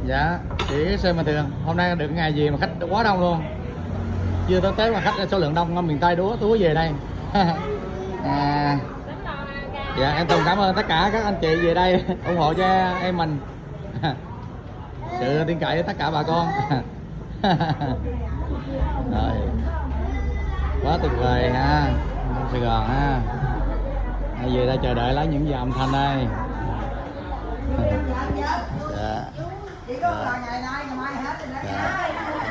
Dạ chị xem mà thường hôm nay được ngày gì mà khách quá đông luôn, chưa tới Tết mà khách số lượng đông, miền Tây túa về đây. Dạ em Tùng cảm ơn tất cả các anh chị về đây ủng hộ cho em mình. Sự tin cậy tất cả bà con. Rồi quá tuyệt vời ha, Sài Gòn ha. Về đây chờ đợi lấy những giờ âm thanh đây. Dạ. Dạ. Dạ.